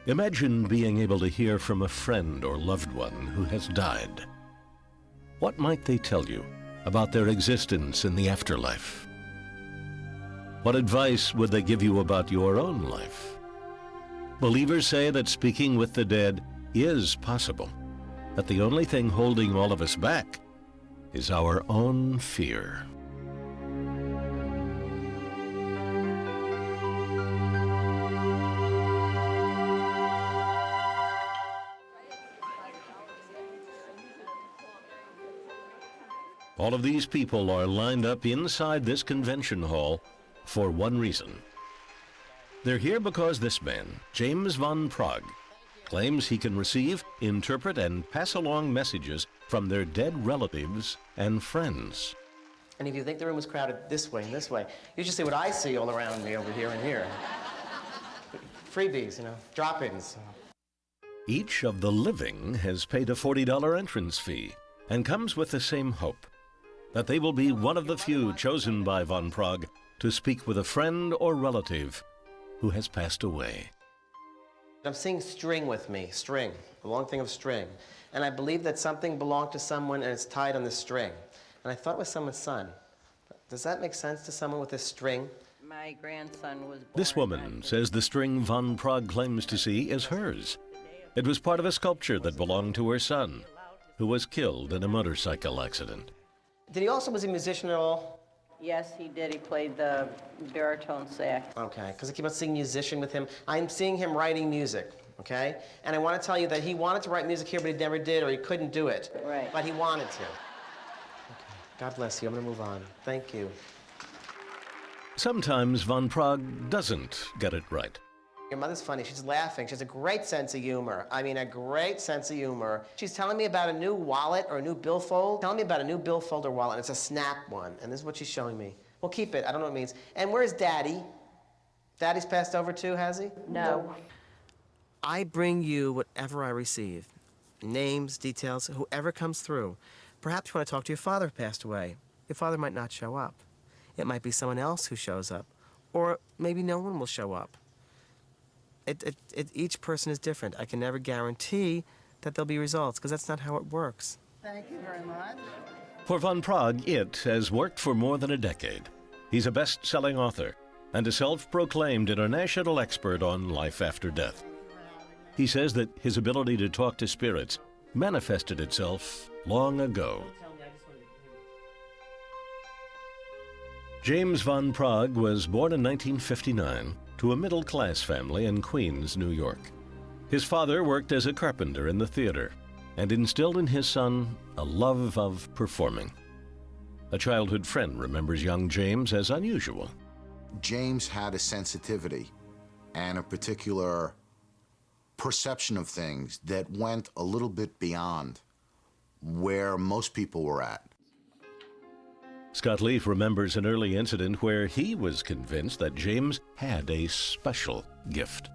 Imagine being able to hear from a friend or loved one who has died. What might they tell you about their existence in the afterlife? What advice would they give you about your own life? Believers say that speaking with the dead is possible, that the only thing holding all of us back is our own fear. All of these people are lined up inside this convention hall for one reason. They're here because this man, James von Prague, claims he can receive, interpret, and pass along messages from their dead relatives and friends. And if you think the room was crowded this way and this way, you just see what I see all around me over here and here. Freebies, drop-ins. Each of the living has paid a $40 entrance fee and comes with the same hope, that they will be one of the few chosen by von Prague to speak with a friend or relative who has passed away. I'm seeing string with me, string, a long thing of string. And I believe that something belonged to someone and it's tied on this string. And I thought it was someone's son. Does that make sense to someone with this string? My grandson was born. This woman says the string von Prague claims to see is hers. It was part of a sculpture that belonged to her son, who was killed in a motorcycle accident. Was he a musician at all? Yes, he did. He played the baritone sax. Okay, because I keep on seeing musician with him. I'm seeing him writing music, okay? And I want to tell you that he wanted to write music here, but he never did, or he couldn't do it. Right. But he wanted to. Okay, God bless you. I'm going to move on. Thank you. Sometimes von Prague doesn't get it right. Your mother's funny. She's laughing. She has a great sense of humor. I mean, a great sense of humor. She's telling me about a new wallet or a new billfold. Telling me about a new billfold or wallet, and it's a Snap one. And this is what she's showing me. Well, keep it. I don't know what it means. And where's Daddy? Daddy's passed over too, has he? No. I bring you whatever I receive. Names, details, whoever comes through. Perhaps you want to talk to your father who passed away. Your father might not show up. It might be someone else who shows up. Or maybe no one will show up. Each person is different. I can never guarantee that there'll be results, because that's not how it works. Thank you very much. For von Prague, it has worked for more than a decade. He's a best-selling author and a self-proclaimed international expert on life after death. He says that his ability to talk to spirits manifested itself long ago. James von Prague was born in 1959 to a middle-class family in Queens, New York. His father worked as a carpenter in the theater and instilled in his son a love of performing. A childhood friend remembers young James as unusual. James had a sensitivity and a particular perception of things that went a little bit beyond where most people were at. Scott Leaf remembers an early incident where he was convinced that James had a special gift.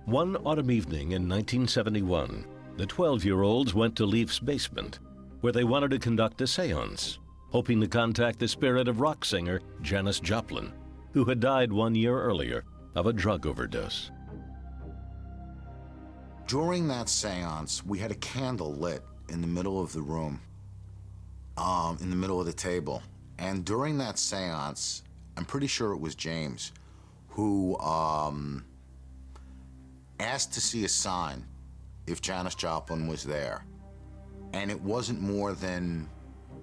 One autumn evening in 1971, the 12-year-olds went to Leaf's basement, where they wanted to conduct a seance, hoping to contact the spirit of rock singer Janis Joplin, who had died 1 year earlier of a drug overdose. During that seance, we had a candle lit in the middle of the room. In the middle of the table. And during that seance, I'm pretty sure it was James who asked to see a sign if Janis Joplin was there. And it wasn't more than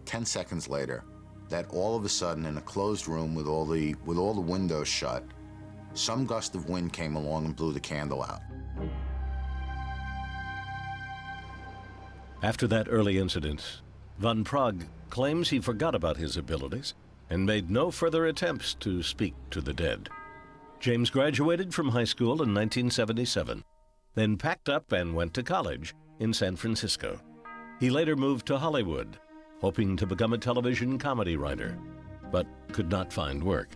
10 seconds later that all of a sudden, in a closed room with all the windows shut, some gust of wind came along and blew the candle out. After that early incident, von Prague claims he forgot about his abilities and made no further attempts to speak to the dead. James graduated from high school in 1977, then packed up and went to college in San Francisco. He later moved to Hollywood, hoping to become a television comedy writer, but could not find work.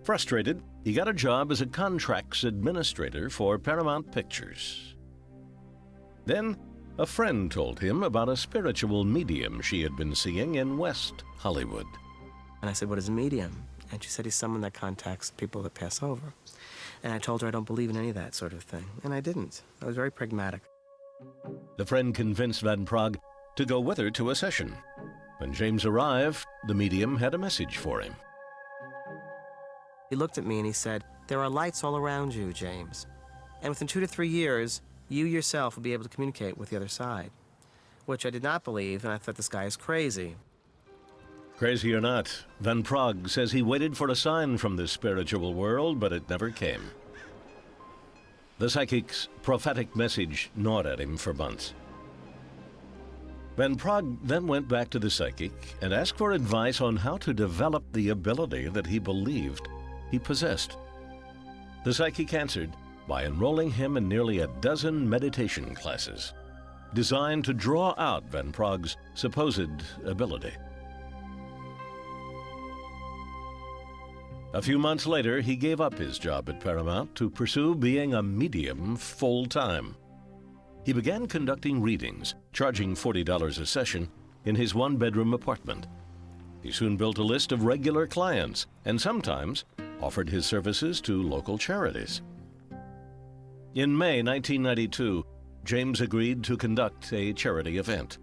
Frustrated, he got a job as a contracts administrator for Paramount Pictures. Then, a friend told him about a spiritual medium she had been seeing in West Hollywood. And I said, what is a medium? And she said, he's someone that contacts people that pass over. And I told her I don't believe in any of that sort of thing. And I didn't. I was very pragmatic. The friend convinced Van Praagh to go with her to a session. When James arrived, the medium had a message for him. He looked at me and he said, "There are lights all around you, James. And within 2 to 3 years, you yourself will be able to communicate with the other side." Which I did not believe, and I thought this guy is crazy. Crazy or not, Van Praagh says he waited for a sign from the spiritual world, but it never came. The psychic's prophetic message gnawed at him for months. Van Praagh then went back to the psychic and asked for advice on how to develop the ability that he believed he possessed. The psychic answered by enrolling him in nearly a dozen meditation classes, designed to draw out Van Praagh's supposed ability. A few months later, he gave up his job at Paramount to pursue being a medium full-time. He began conducting readings, charging $40 a session in his one-bedroom apartment. He soon built a list of regular clients and sometimes offered his services to local charities. In May 1992, James agreed to conduct a charity event.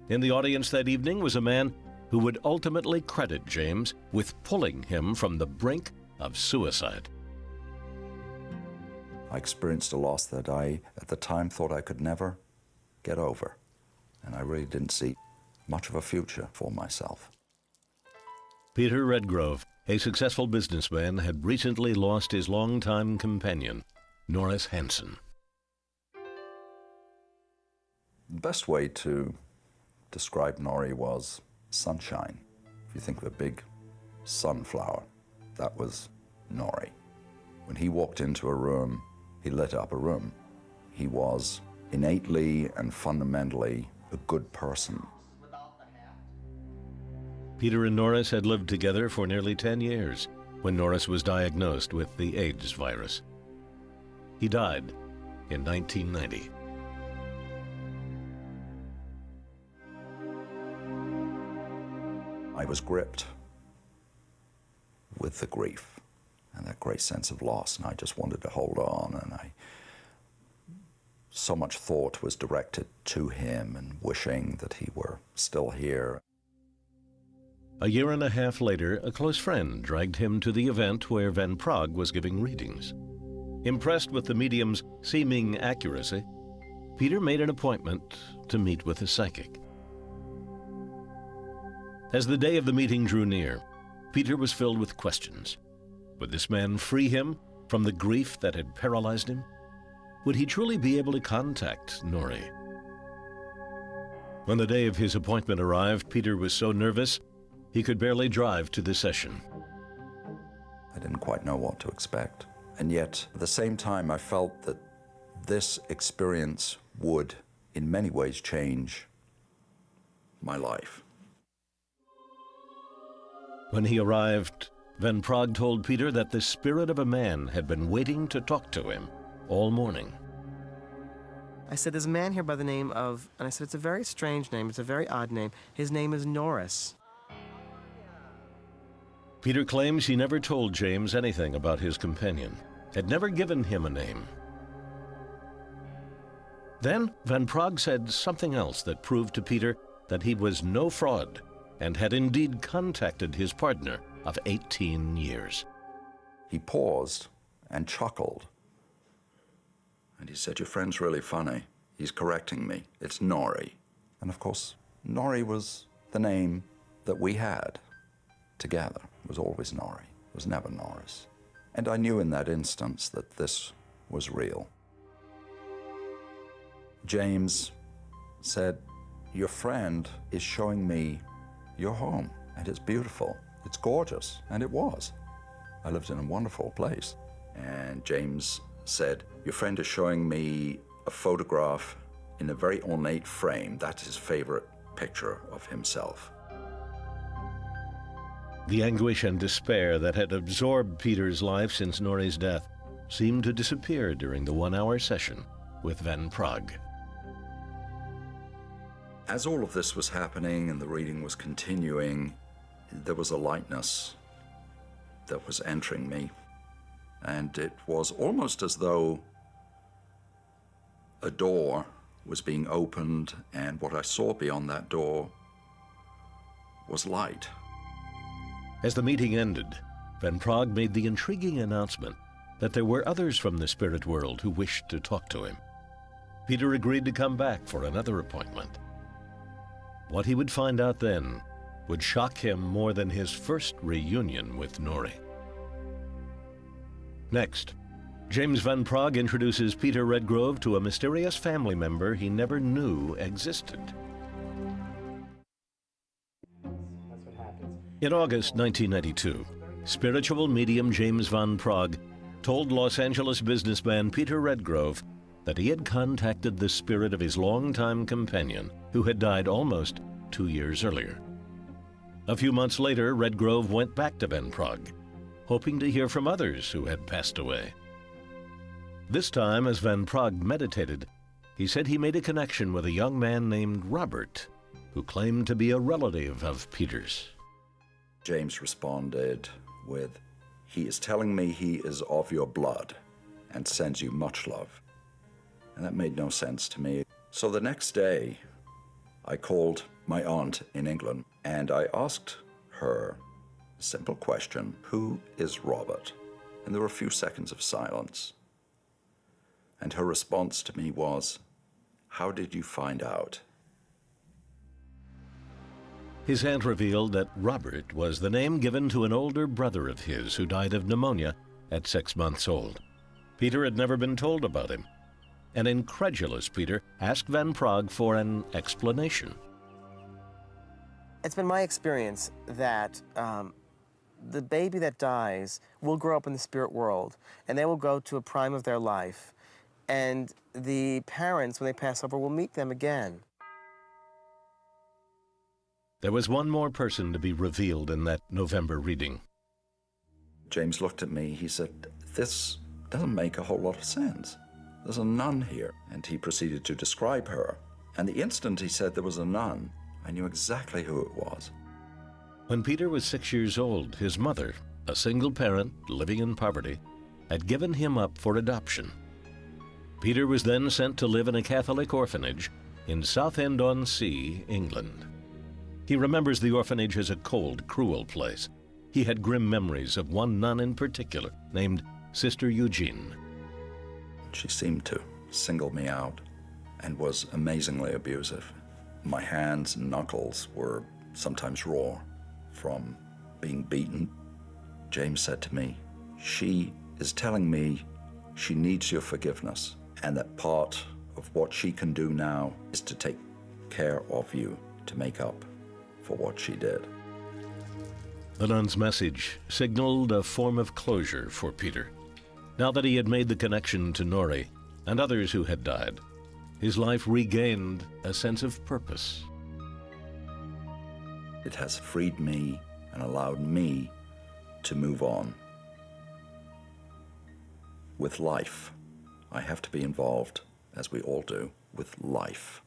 In the audience that evening was a man who would ultimately credit James with pulling him from the brink of suicide. I experienced a loss that I, at the time, thought I could never get over, and I really didn't see much of a future for myself. Peter Redgrove, a successful businessman, had recently lost his longtime companion, Norris Hansen. The best way to describe Norrie was sunshine. If you think of a big sunflower, that was Norrie. When he walked into a room, he lit up a room. He was innately and fundamentally a good person. Peter and Norris had lived together for nearly 10 years when Norris was diagnosed with the AIDS virus. He died in 1990. I was gripped with the grief and that great sense of loss, and I just wanted to hold on, and so much thought was directed to him and wishing that he were still here. A year and a half later, a close friend dragged him to the event where Van Praagh was giving readings. Impressed with the medium's seeming accuracy, Peter made an appointment to meet with the psychic. As the day of the meeting drew near, Peter was filled with questions. Would this man free him from the grief that had paralyzed him? Would he truly be able to contact Norrie? When the day of his appointment arrived, Peter was so nervous he could barely drive to the session. I didn't quite know what to expect. And yet, at the same time, I felt that this experience would, in many ways, change my life. When he arrived, Van Praagh told Peter that the spirit of a man had been waiting to talk to him all morning. I said, "There's a man here by the name of," and I said, "It's a very strange name. It's a very odd name. His name is Norris." Peter claims he never told James anything about his companion, had never given him a name. Then Van Praagh said something else that proved to Peter that he was no fraud and had indeed contacted his partner of 18 years. He paused and chuckled. And he said, "Your friend's really funny. He's correcting me. It's Norrie." And of course, Norrie was the name that we had together. It was always Norrie. It was never Norris. And I knew in that instance that this was real. James said, "Your friend is showing me your home, and it's beautiful. It's gorgeous," and it was. I lived in a wonderful place. And James said, "Your friend is showing me a photograph in a very ornate frame. That's his favorite picture of himself." The anguish and despair that had absorbed Peter's life since Norrie's death seemed to disappear during the 1-hour session with Van Praagh. As all of this was happening and the reading was continuing, there was a lightness that was entering me. And it was almost as though a door was being opened, and what I saw beyond that door was light. As the meeting ended, Van Praagh made the intriguing announcement that there were others from the spirit world who wished to talk to him. Peter agreed to come back for another appointment. What he would find out then would shock him more than his first reunion with Norrie. Next, James Van Praagh introduces Peter Redgrove to a mysterious family member he never knew existed. In August 1992, spiritual medium James Van Praagh told Los Angeles businessman Peter Redgrove that he had contacted the spirit of his longtime companion, who had died almost 2 years earlier. A few months later, Redgrove went back to Van Praagh, hoping to hear from others who had passed away. This time, as Van Praagh meditated, he said he made a connection with a young man named Robert, who claimed to be a relative of Peter's. James responded with, "He is telling me he is of your blood and sends you much love." And that made no sense to me. So the next day, I called my aunt in England and I asked her a simple question: who is Robert? And there were a few seconds of silence. And her response to me was, "How did you find out?" His aunt revealed that Robert was the name given to an older brother of his who died of pneumonia at 6 months old. Peter had never been told about him. An incredulous Peter asked Van Praagh for an explanation. It's been my experience that the baby that dies will grow up in the spirit world, and they will go to a prime of their life, and the parents, when they pass over, will meet them again. There was one more person to be revealed in that November reading. James looked at me. He said, "This doesn't make a whole lot of sense. There's a nun here." And he proceeded to describe her. And the instant he said there was a nun, I knew exactly who it was. When Peter was 6 years old, his mother, a single parent living in poverty, had given him up for adoption. Peter was then sent to live in a Catholic orphanage in Southend-on-Sea, England. He remembers the orphanage as a cold, cruel place. He had grim memories of one nun in particular, named Sister Eugene. She seemed to single me out and was amazingly abusive. My hands and knuckles were sometimes raw from being beaten. James said to me, "She is telling me she needs your forgiveness, and that part of what she can do now is to take care of you to make up for what she did." The nun's message signaled a form of closure for Peter. Now that he had made the connection to Norrie and others who had died, his life regained a sense of purpose. It has freed me and allowed me to move on. With life, I have to be involved, as we all do, with life.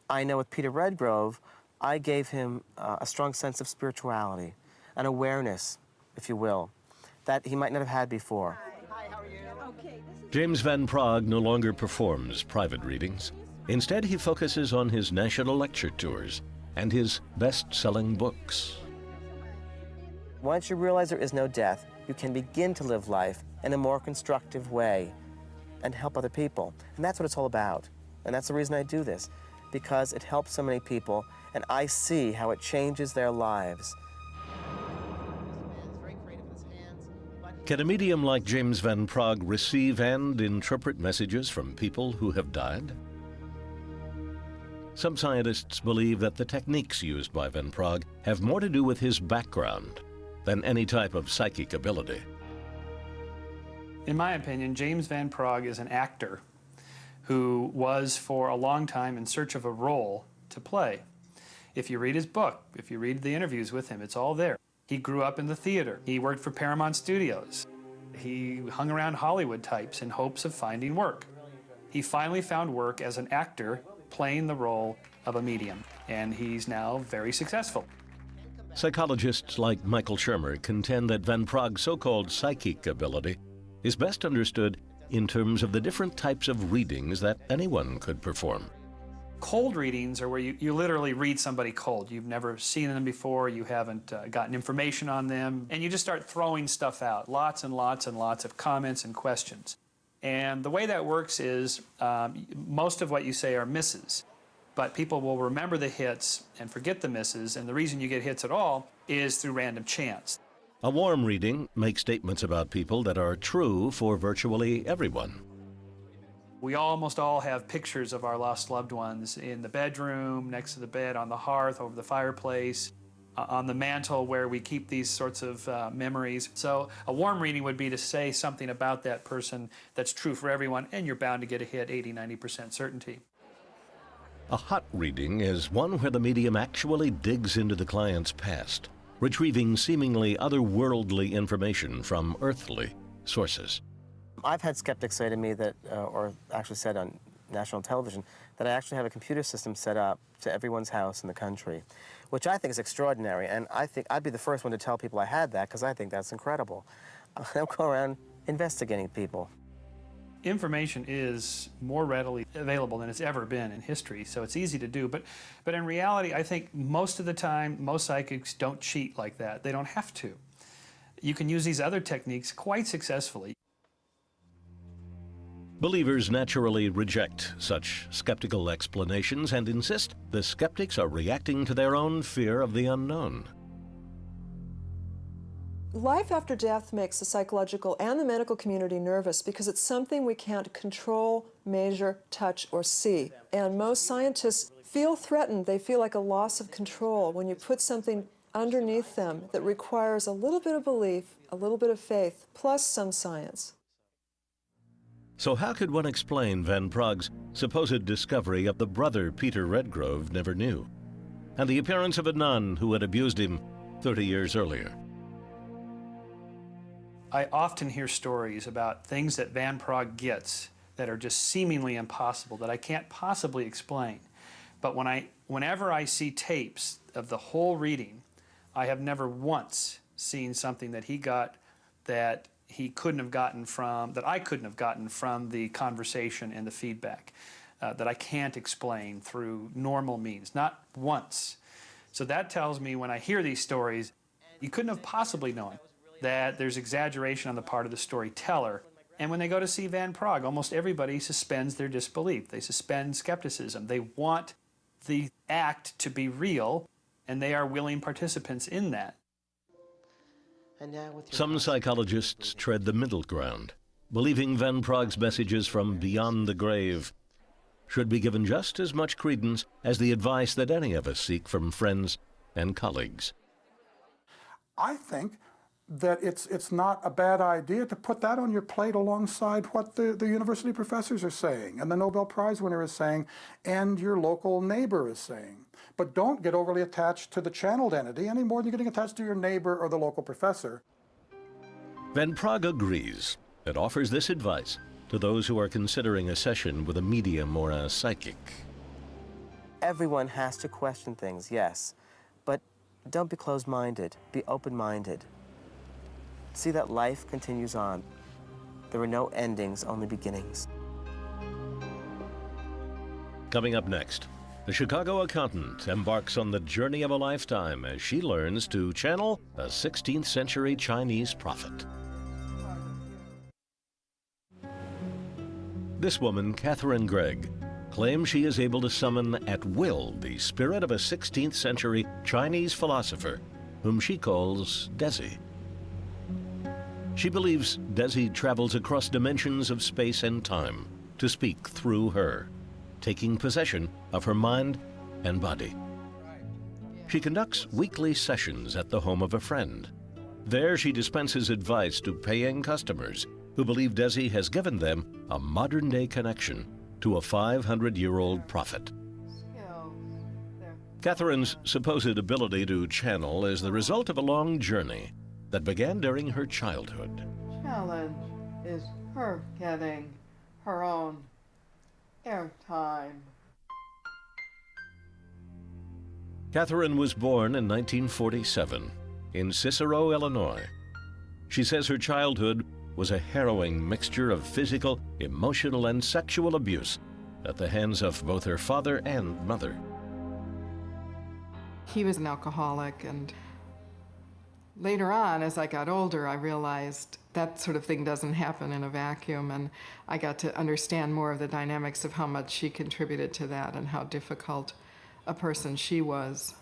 I know with Peter Redgrove, I gave him a strong sense of spirituality, an awareness, if you will, that he might not have had before. Hi, how are you? Okay. James Van Praagh no longer performs private readings. Instead, he focuses on his national lecture tours and his best-selling books. Once you realize there is no death, you can begin to live life in a more constructive way and help other people. And that's what it's all about. And that's the reason I do this, because it helps so many people, and I see how it changes their lives. Can a medium like James Van Praagh receive and interpret messages from people who have died? Some scientists believe that the techniques used by Van Praagh have more to do with his background than any type of psychic ability. In my opinion, James Van Praagh is an actor who was for a long time in search of a role to play. If you read his book, if you read the interviews with him, it's all there. He grew up in the theater. He worked for Paramount Studios. He hung around Hollywood types in hopes of finding work. He finally found work as an actor playing the role of a medium, and he's now very successful. Psychologists like Michael Shermer contend that Van Prague's so-called psychic ability is best understood in terms of the different types of readings that anyone could perform. Cold readings are where you literally read somebody cold. You've never seen them before, you haven't gotten information on them, and you just start throwing stuff out, lots and lots and lots of comments and questions. And the way that works is most of what you say are misses, but people will remember the hits and forget the misses, and the reason you get hits at all is through random chance. A warm reading makes statements about people that are true for virtually everyone. We almost all have pictures of our lost loved ones in the bedroom, next to the bed, on the hearth, over the fireplace, on the mantle where we keep these sorts of memories. So a warm reading would be to say something about that person that's true for everyone, and you're bound to get a hit, 80–90% certainty. A hot reading is one where the medium actually digs into the client's past, retrieving seemingly otherworldly information from earthly sources. I've had skeptics say to me that, or actually said on national television, that I actually have a computer system set up to everyone's house in the country, which I think is extraordinary. And I think I'd be the first one to tell people I had that, because I think that's incredible. I don't go around investigating people. Information is more readily available than it's ever been in history, so it's easy to do. But in reality, I think most of the time, most psychics don't cheat like that. They don't have to. You can use these other techniques quite successfully. Believers naturally reject such skeptical explanations and insist the skeptics are reacting to their own fear of the unknown. Life after death makes the psychological and the medical community nervous because it's something we can't control, measure, touch, or see. And most scientists feel threatened. They feel like a loss of control when you put something underneath them that requires a little bit of belief, a little bit of faith, plus some science. So how could one explain Van Prague's supposed discovery of the brother Peter Redgrove never knew, and the appearance of a nun who had abused him 30 years earlier? I often hear stories about things that Van Prague gets that are just seemingly impossible, that I can't possibly explain. But whenever I see tapes of the whole reading, I have never once seen something that he got that he couldn't have gotten from, that I couldn't have gotten from the conversation and the feedback, that I can't explain through normal means, not once. So that tells me when I hear these stories, you couldn't have possibly known that there's exaggeration on the part of the storyteller. And when they go to see Van Prague, almost everybody suspends their disbelief. They suspend skepticism. They want the act to be real, and they are willing participants in that. And now with your Some psychologists tread the middle ground, believing Van Prague's messages from beyond the grave should be given just as much credence as the advice that any of us seek from friends and colleagues. I think that it's not a bad idea to put that on your plate alongside what the university professors are saying, and the Nobel Prize winner is saying, and your local neighbor is saying. But don't get overly attached to the channeled entity any more than you're getting attached to your neighbor or the local professor. Van Prague agrees and offers this advice to those who are considering a session with a medium or a psychic. Everyone has to question things, yes, but don't be closed-minded, be open-minded. See that life continues on. There are no endings, only beginnings. Coming up next, the Chicago accountant embarks on the journey of a lifetime as she learns to channel a 16th century Chinese prophet. This woman, Catherine Gregg, claims she is able to summon at will the spirit of a 16th century Chinese philosopher whom she calls Desi. She believes Desi travels across dimensions of space and time to speak through her, taking possession of her mind and body. She conducts weekly sessions at the home of a friend. There she dispenses advice to paying customers who believe Desi has given them a modern-day connection to a 500-year-old prophet. Catherine's supposed ability to channel is the result of a long journey that began during her childhood. Challenge is her getting her own airtime. Catherine was born in 1947 in Cicero, Illinois. She says her childhood was a harrowing mixture of physical, emotional, and sexual abuse at the hands of both her father and mother. He was an alcoholic, and later on, as I got older, I realized that sort of thing doesn't happen in a vacuum, and I got to understand more of the dynamics of how much she contributed to that and how difficult a person she was,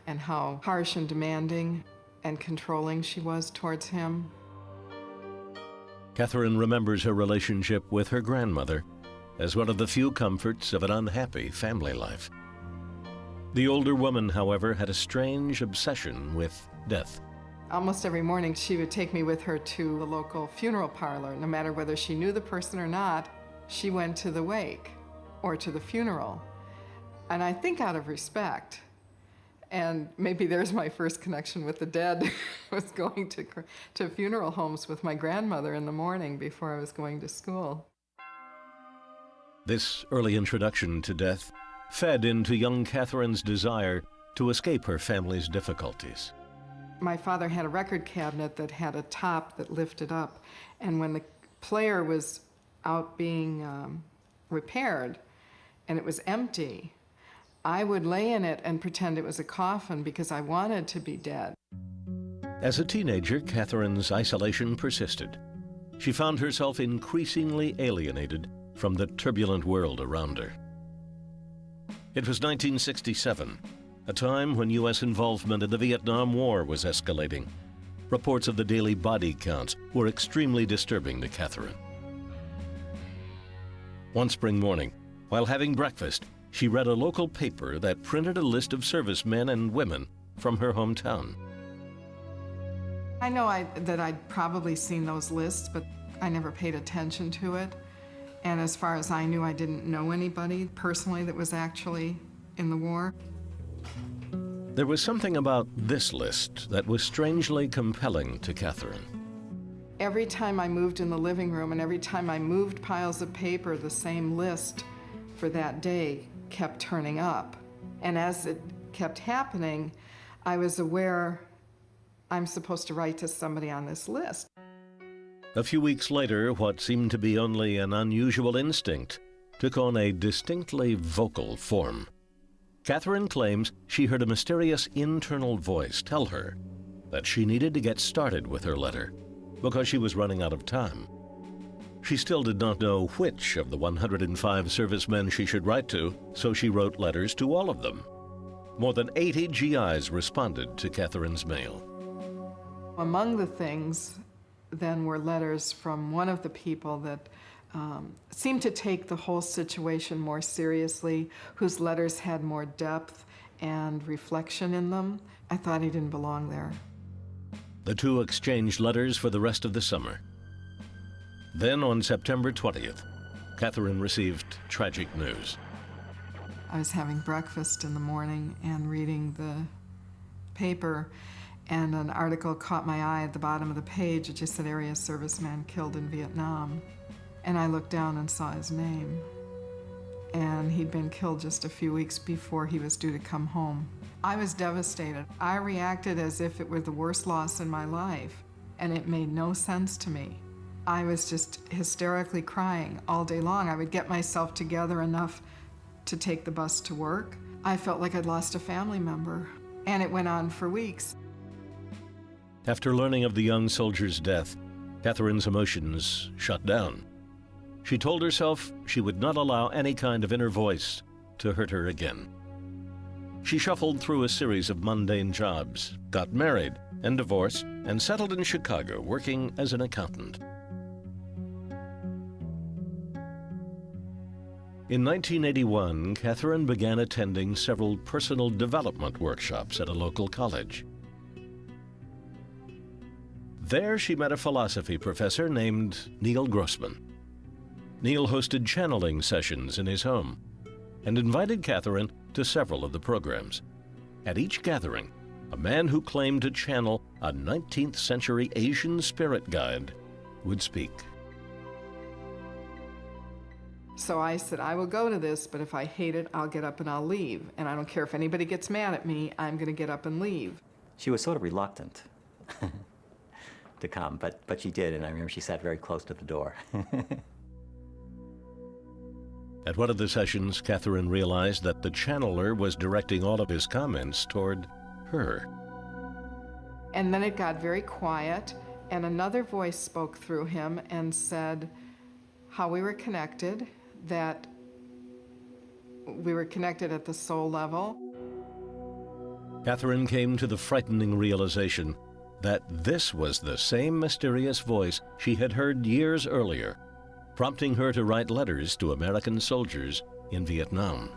and how harsh and demanding and controlling she was towards him. Catherine remembers her relationship with her grandmother as one of the few comforts of an unhappy family life. The older woman, however, had a strange obsession with death. Almost every morning, she would take me with her to the local funeral parlor. No matter whether she knew the person or not, she went to the wake or to the funeral. And I think out of respect. And maybe there's my first connection with the dead, was going to funeral homes with my grandmother in the morning before I was going to school. This early introduction to death fed into young Catherine's desire to escape her family's difficulties. My father had a record cabinet that had a top that lifted up, and when the player was out being repaired and it was empty, I would lay in it and pretend it was a coffin because I wanted to be dead. As a teenager, Catherine's isolation persisted. She found herself increasingly alienated from the turbulent world around her. It was 1967, a time when U.S. involvement in the Vietnam War was escalating. Reports of the daily body counts were extremely disturbing to Catherine. One spring morning, while having breakfast, she read a local paper that printed a list of servicemen and women from her hometown. I know that I'd probably seen those lists, but I never paid attention to it. And as far as I knew, I didn't know anybody personally that was actually in the war. There was something about this list that was strangely compelling to Catherine. Every time I moved in the living room and every time I moved piles of paper, the same list for that day kept turning up. And as it kept happening, I was aware I'm supposed to write to somebody on this list. A few weeks later, what seemed to be only an unusual instinct took on a distinctly vocal form. Catherine claims she heard a mysterious internal voice tell her that she needed to get started with her letter because she was running out of time. She still did not know which of the 105 servicemen she should write to, so she wrote letters to all of them. More than 80 GIs responded to Catherine's mail. Among the things then were letters from one of the people that seemed to take the whole situation more seriously, whose letters had more depth and reflection in them. I thought he didn't belong there. The two exchanged letters for the rest of the summer. Then on September 20th, Catherine received tragic news. I was having breakfast in the morning and reading the paper, and an article caught my eye at the bottom of the page. It just said area serviceman killed in Vietnam. And I looked down and saw his name. And he'd been killed just a few weeks before he was due to come home. I was devastated. I reacted as if it were the worst loss in my life, and it made no sense to me. I was just hysterically crying all day long. I would get myself together enough to take the bus to work. I felt like I'd lost a family member, and it went on for weeks. After learning of the young soldier's death, Catherine's emotions shut down. She told herself she would not allow any kind of inner voice to hurt her again. She shuffled through a series of mundane jobs, got married and divorced, and settled in Chicago working as an accountant. In 1981, Catherine began attending several personal development workshops at a local college. There she met a philosophy professor named Neil Grossman. Neil hosted channeling sessions in his home and invited Catherine to several of the programs. At each gathering, a man who claimed to channel a 19th century Asian spirit guide would speak. So I said, I will go to this, but if I hate it, I'll get up and I'll leave. And I don't care if anybody gets mad at me, I'm going to get up and leave. She was sort of reluctant to come, but she did, and I remember she sat very close to the door. At one of the sessions, Catherine realized that the channeler was directing all of his comments toward her. And then it got very quiet, and another voice spoke through him and said how we were connected, that we were connected at the soul level. Catherine came to the frightening realization that this was the same mysterious voice she had heard years earlier, prompting her to write letters to American soldiers in Vietnam.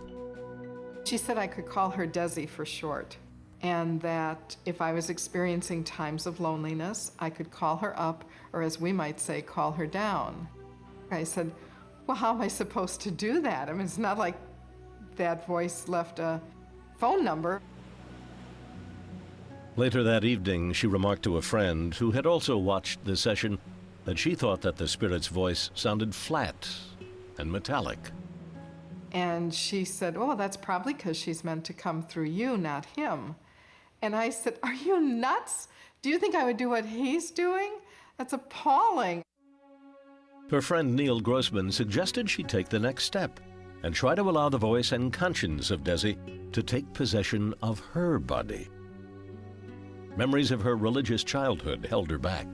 She said I could call her Desi for short, and that if I was experiencing times of loneliness, I could call her up, or as we might say, call her down. I said, well, how am I supposed to do that? I mean, it's not like that voice left a phone number. Later that evening, she remarked to a friend who had also watched the session that she thought that the spirit's voice sounded flat and metallic. And she said, oh, that's probably because she's meant to come through you, not him. And I said, are you nuts? Do you think I would do what he's doing? That's appalling. Her friend Neil Grossman suggested she take the next step and try to allow the voice and conscience of Desi to take possession of her body. Memories of her religious childhood held her back.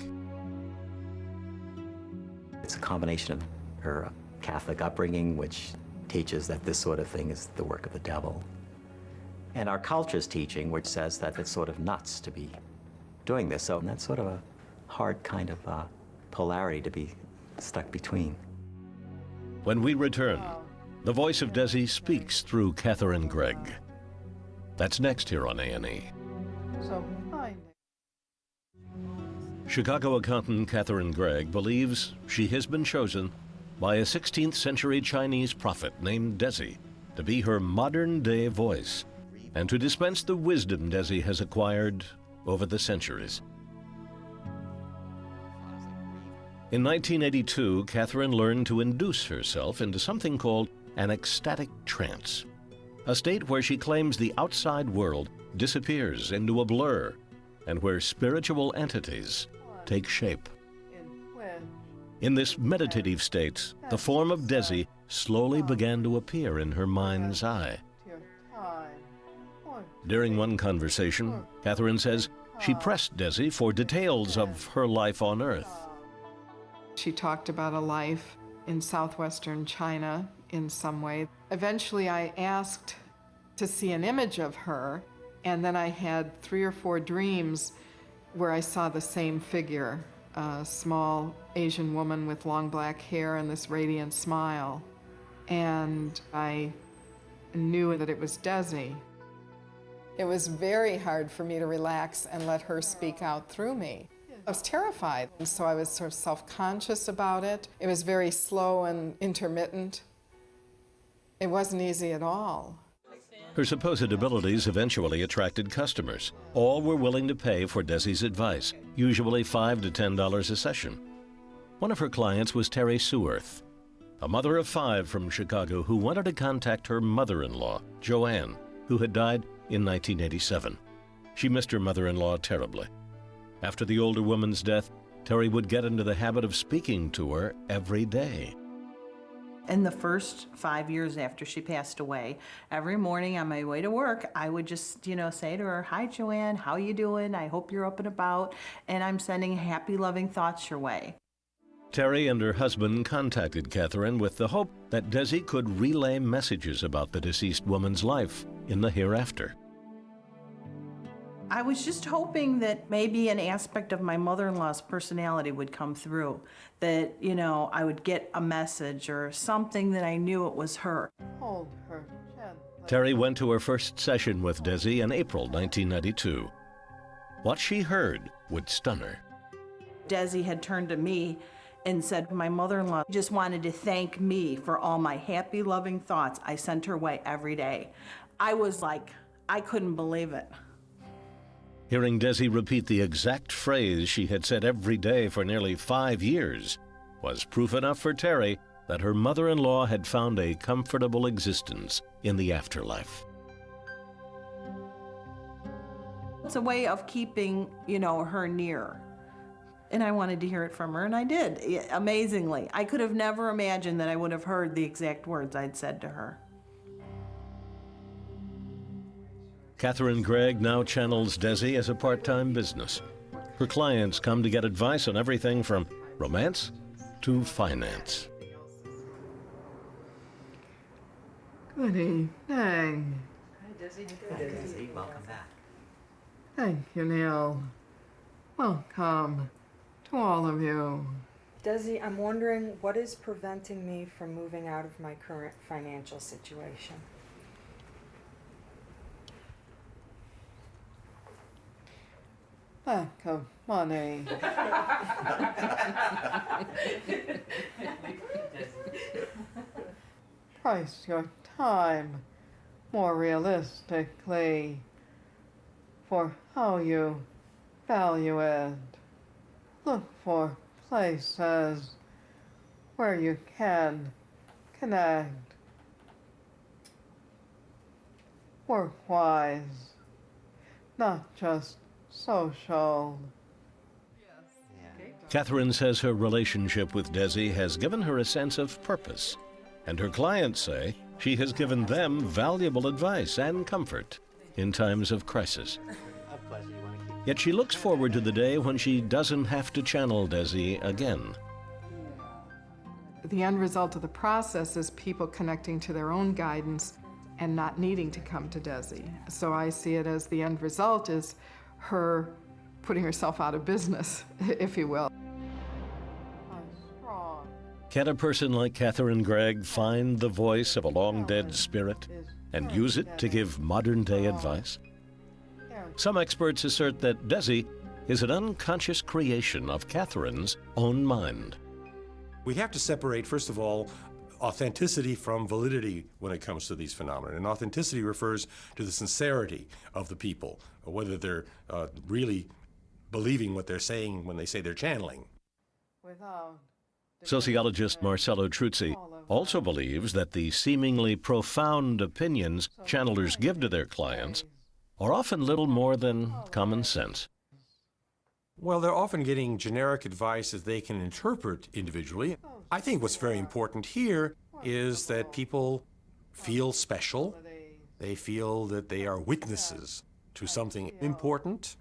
It's a combination of her Catholic upbringing, which teaches that this sort of thing is the work of the devil, and our culture's teaching, which says that it's sort of nuts to be doing this. So that's sort of a hard kind of polarity to be stuck between. When we return, the voice of Desi speaks through Catherine Gregg. That's next here on A&E. So fine. Chicago accountant Catherine Gregg believes she has been chosen by a 16th century Chinese prophet named Desi to be her modern-day voice and to dispense the wisdom Desi has acquired over the centuries. In 1982, Catherine learned to induce herself into something called an ecstatic trance, a state where she claims the outside world disappears into a blur and where spiritual entities take shape. In this meditative state, the form of Desi slowly began to appear in her mind's eye. During one conversation, Catherine says she pressed Desi for details of her life on Earth. She talked about a life in southwestern China in some way. Eventually, I asked to see an image of her, and then I had 3 or 4 dreams where I saw the same figure, a small Asian woman with long black hair and this radiant smile. And I knew that it was Desi. It was very hard for me to relax and let her speak out through me. I was terrified, and so I was sort of self-conscious about it. It was very slow and intermittent. It wasn't easy at all. Her supposed abilities eventually attracted customers. All were willing to pay for Desi's advice, usually $5 to $10 a session. One of her clients was Terry Seworth, a mother of 5 from Chicago who wanted to contact her mother-in-law, Joanne, who had died in 1987. She missed her mother-in-law terribly. After the older woman's death, Terry would get into the habit of speaking to her every day. In the first 5 years after she passed away, every morning on my way to work, I would just, say to her, "Hi, Joanne, how you doing? I hope you're up and about, and I'm sending happy, loving thoughts your way." Terry and her husband contacted Catherine with the hope that Desi could relay messages about the deceased woman's life in the hereafter. I was just hoping that maybe an aspect of my mother-in-law's personality would come through, that, I would get a message or something that I knew it was her. Hold her gently. Terry went to her first session with Desi in April 1992. What she heard would stun her. Desi had turned to me and said, "My mother-in-law just wanted to thank me for all my happy, loving thoughts I sent her way every day." I was like, I couldn't believe it. Hearing Desi repeat the exact phrase she had said every day for nearly 5 years was proof enough for Terry that her mother-in-law had found a comfortable existence in the afterlife. It's a way of keeping, her near. And I wanted to hear it from her, and I did, amazingly. I could have never imagined that I would have heard the exact words I'd said to her. Catherine Gregg now channels Desi as a part-time business. Her clients come to get advice on everything from romance to finance. Good evening. Hi, Desi. Welcome back. Thank you, Neil. Welcome to all of you. Desi, I'm wondering what is preventing me from moving out of my current financial situation? Lack of money. Price your time more realistically for how you value it. Look for places where you can connect. Work-wise, not just social. Catherine says her relationship with Desi has given her a sense of purpose, and her clients say she has given them valuable advice and comfort in times of crisis. Yet she looks forward to the day when she doesn't have to channel Desi again. The end result of the process is people connecting to their own guidance and not needing to come to Desi. So I see it as the end result is her putting herself out of business, if you will. Can a person like Catherine Gregg find the voice of a long-dead spirit and use it to give modern-day advice? Some experts assert that Desi is an unconscious creation of Catherine's own mind. We have to separate, first of all, authenticity from validity when it comes to these phenomena. And authenticity refers to the sincerity of the people, or whether they're really believing what they're saying when they say they're channeling. Sociologist Marcello Truzzi also believes that the seemingly profound opinions channelers give to their clients are often little more than common sense. Well, they're often getting generic advice that they can interpret individually. I think what's very important here is that people feel special. They feel that they are witnesses to something important.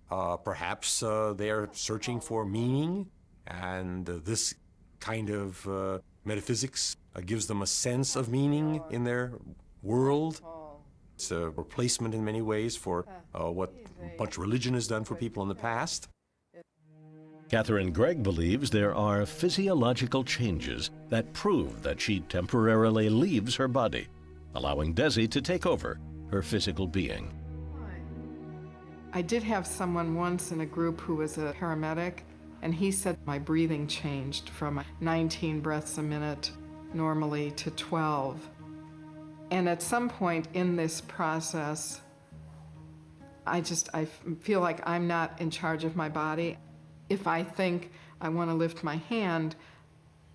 Perhaps they are searching for meaning, and this kind of metaphysics gives them a sense of meaning in their world. It's a replacement in many ways for what much religion has done for people in the past. Catherine Gregg believes there are physiological changes that prove that she temporarily leaves her body, allowing Desi to take over her physical being. I did have someone once in a group who was a paramedic, and he said my breathing changed from 19 breaths a minute normally to 12. And at some point in this process, I feel like I'm not in charge of my body. If I think I want to lift my hand,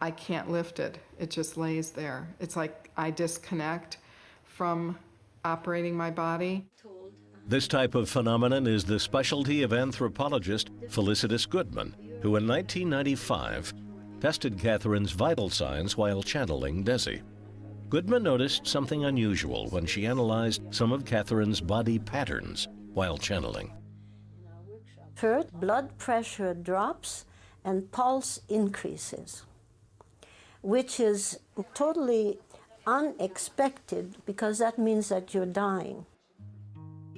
I can't lift it. It just lays there. It's like I disconnect from operating my body. This type of phenomenon is the specialty of anthropologist Felicitas Goodman, who in 1995 tested Catherine's vital signs while channeling Desi. Goodman noticed something unusual when she analyzed some of Catherine's body patterns while channeling. Her blood pressure drops and pulse increases, which is totally unexpected because that means that you're dying.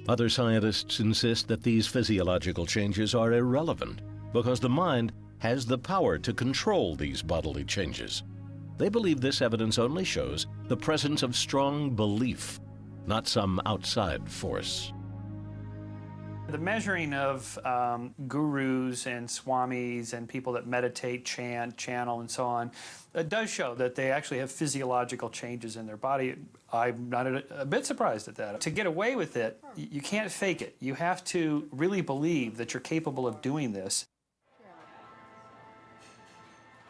Other scientists insist that these physiological changes are irrelevant because the mind has the power to control these bodily changes. They believe this evidence only shows the presence of strong belief, not some outside force. The measuring of gurus and swamis and people that meditate, chant, channel, and so on, it does show that they actually have physiological changes in their body. I'm not a bit surprised at that. To get away with it, you can't fake it. You have to really believe that you're capable of doing this.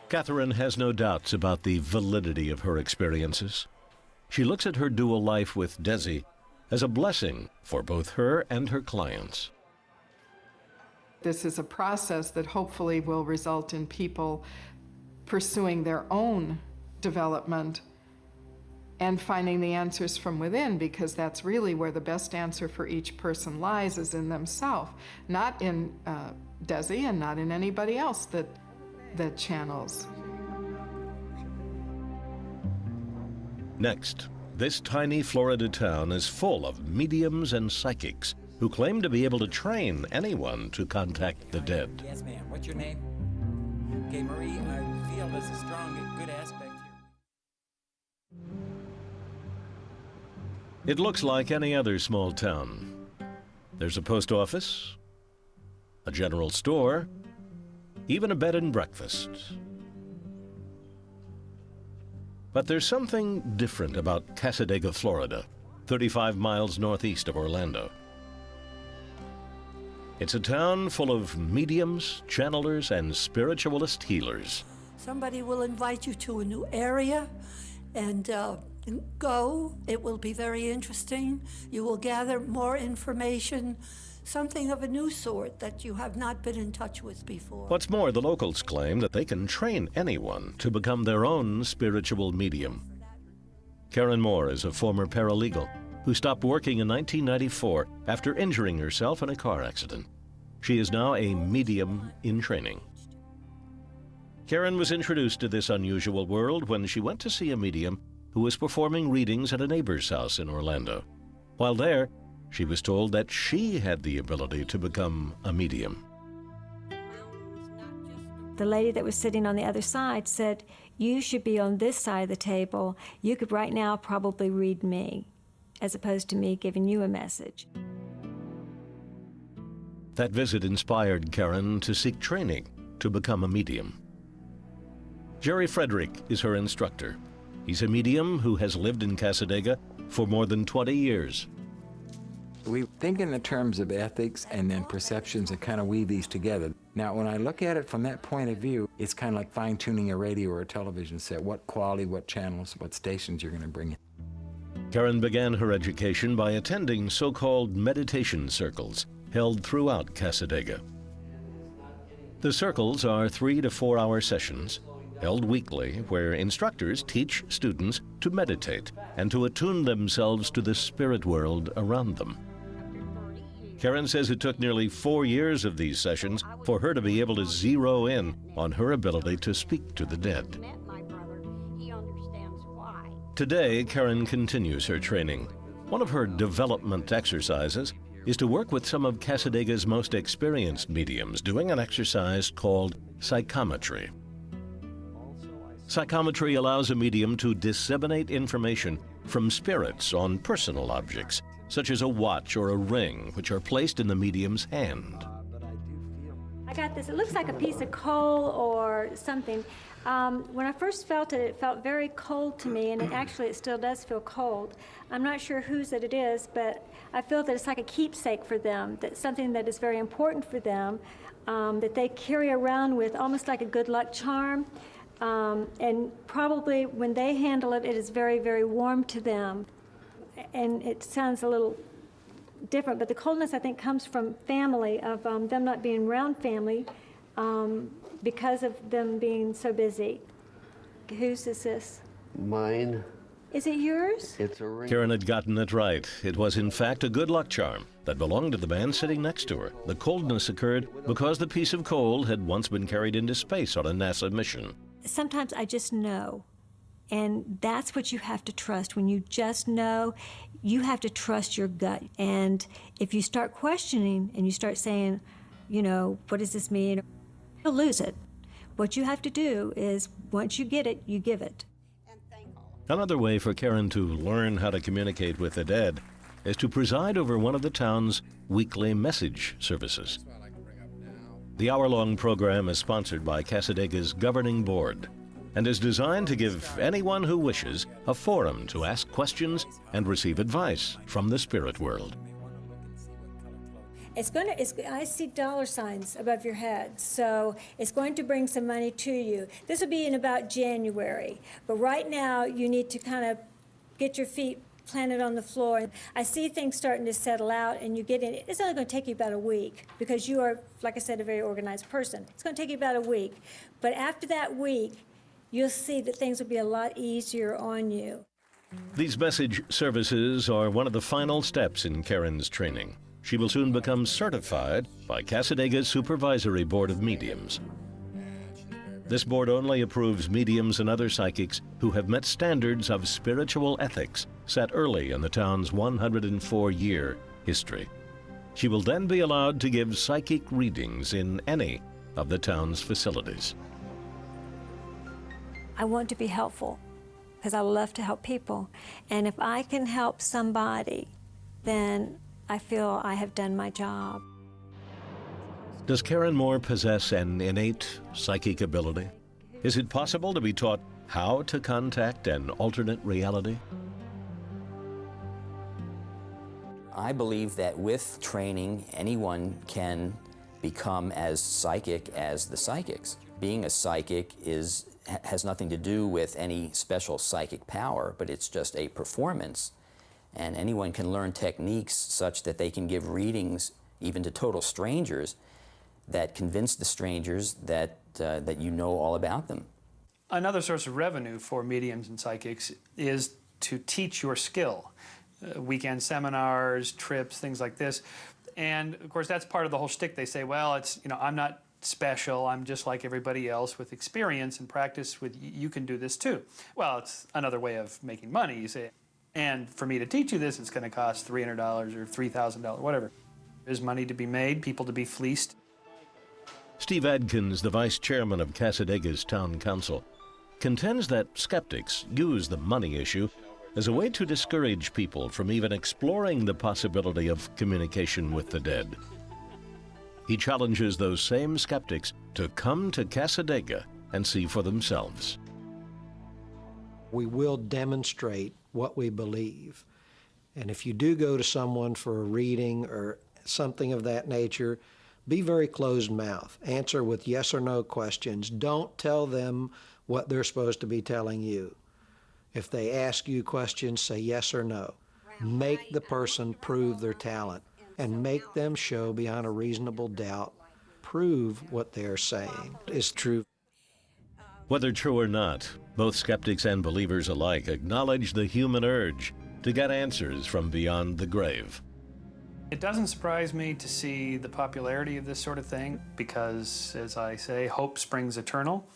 Catherine has no doubts about the validity of her experiences. She looks at her dual life with Desi as a blessing for both her and her clients. This is a process that hopefully will result in people pursuing their own development and finding the answers from within, because that's really where the best answer for each person lies, is in themselves, not in Desi and not in anybody else that channels. Next, this tiny Florida town is full of mediums and psychics who claim to be able to train anyone to contact the dead. Yes, ma'am. What's your name? Okay, Marie, I feel there's a strong and good aspect here. It looks like any other small town. There's a post office, a general store, even a bed and breakfast. But there's something different about Cassadaga, Florida, 35 miles northeast of Orlando. It's a town full of mediums, channelers, and spiritualist healers. Somebody will invite you to a new area and go. It will be very interesting. You will gather more information, something of a new sort that you have not been in touch with before. What's more, the locals claim that they can train anyone to become their own spiritual medium. Karen Moore is a former paralegal who stopped working in 1994 after injuring herself in a car accident. She is now a medium in training. Karen was introduced to this unusual world when she went to see a medium who was performing readings at a neighbor's house in Orlando. While there, she was told that she had the ability to become a medium. The lady that was sitting on the other side said, "You should be on this side of the table. You could right now probably read me, as opposed to me giving you a message." That visit inspired Karen to seek training to become a medium. Jerry Frederick is her instructor. He's a medium who has lived in Cassadaga for more than 20 years. We think in the terms of ethics and then perceptions and kind of weave these together. Now, when I look at it from that point of view, it's kind of like fine-tuning a radio or a television set. What quality, what channels, what stations you're going to bring in. Karen began her education by attending so-called meditation circles held throughout Cassadaga. The circles are 3 to 4 hour sessions held weekly where instructors teach students to meditate and to attune themselves to the spirit world around them. Karen says it took nearly 4 years of these sessions for her to be able to zero in on her ability to speak to the dead. Today, Karen continues her training. One of her development exercises is to work with some of Cassadaga's most experienced mediums doing an exercise called psychometry. Psychometry allows a medium to disseminate information from spirits on personal objects, such as a watch or a ring, which are placed in the medium's hand. I got this, it looks like a piece of coal or something. When I first felt it, it felt very cold to me, and it still does feel cold. I'm not sure whose it is, but I feel that it's like a keepsake for them, that's something that is very important for them, that they carry around with almost like a good luck charm. And probably when they handle it, it is very, very warm to them. And it sounds a little different, but the coldness, I think, comes from family, of them not being around family because of them being so busy. Whose is this? Mine. Is it yours? It's a ring. Karen had gotten it right. It was, in fact, a good luck charm that belonged to the man sitting next to her. The coldness occurred because the piece of coal had once been carried into space on a NASA mission. Sometimes I just know, and that's what you have to trust. When you just know, you have to trust your gut. And if you start questioning and you start saying, you know, what does this mean? You'll lose it. What you have to do is, once you get it, you give it. Another way for Karen to learn how to communicate with the dead is to preside over one of the town's weekly message services. The hour-long program is sponsored by Cassadaga's governing board and is designed to give anyone who wishes a forum to ask questions and receive advice from the spirit world. I see dollar signs above your head, so it's going to bring some money to you. This will be in about January, but right now you need to kind of get your feet planted on the floor. I see things starting to settle out, and you get in. It's only going to take you about a week because you are, like I said, a very organized person. It's going to take you about a week, but after that week, you'll see that things will be a lot easier on you. These message services are one of the final steps in Karen's training. She will soon become certified by Casadega's Supervisory Board of Mediums. This board only approves mediums and other psychics who have met standards of spiritual ethics set early in the town's 104-year history. She will then be allowed to give psychic readings in any of the town's facilities. I want to be helpful because I love to help people. And if I can help somebody, then I feel I have done my job. Does Karen Moore possess an innate psychic ability? Is it possible to be taught how to contact an alternate reality? I believe that with training, anyone can become as psychic as the psychics. Being a psychic has nothing to do with any special psychic power, but it's just a performance. And anyone can learn techniques such that they can give readings even to total strangers that convince the strangers that you know all about them. Another source of revenue for mediums and psychics is to teach your skill. Weekend seminars, trips, things like this. And of course that's part of the whole shtick. They say, well, I'm not special, I'm just like everybody else with experience and practice with you can do this too. Well, it's another way of making money, you say. And for me to teach you this, it's going to cost $300 or $3,000, whatever. There's money to be made, people to be fleeced. Steve Adkins, the vice chairman of Casadega's town council, contends that skeptics use the money issue as a way to discourage people from even exploring the possibility of communication with the dead. He challenges those same skeptics to come to Casadega and see for themselves. We will demonstrate what we believe. And if you do go to someone for a reading or something of that nature, be very closed-mouthed. Answer with yes or no questions. Don't tell them what they're supposed to be telling you. If they ask you questions, say yes or no. Make the person prove their talent and make them show beyond a reasonable doubt, prove what they're saying is true. Whether true or not, both skeptics and believers alike acknowledge the human urge to get answers from beyond the grave. It doesn't surprise me to see the popularity of this sort of thing because, as I say, hope springs eternal.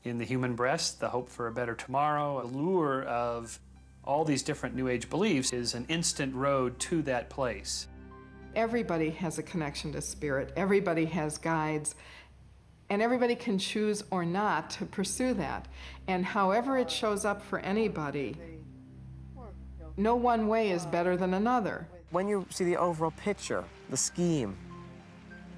In the human breast, the hope for a better tomorrow, a lure of all these different New Age beliefs is an instant road to that place. Everybody has a connection to spirit. Everybody has guides. And everybody can choose or not to pursue that. And however it shows up for anybody, no one way is better than another. When you see the overall picture, the scheme,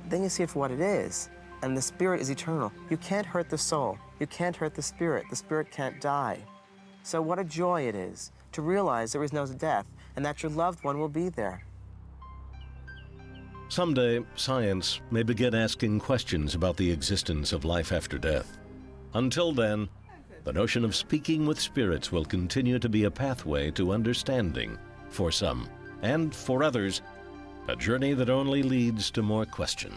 then you see it for what it is. And the spirit is eternal. You can't hurt the soul. You can't hurt the spirit. The spirit can't die. So what a joy it is to realize there is no death and that your loved one will be there. Someday, science may begin asking questions about the existence of life after death. Until then, the notion of speaking with spirits will continue to be a pathway to understanding for some, and for others, a journey that only leads to more questions.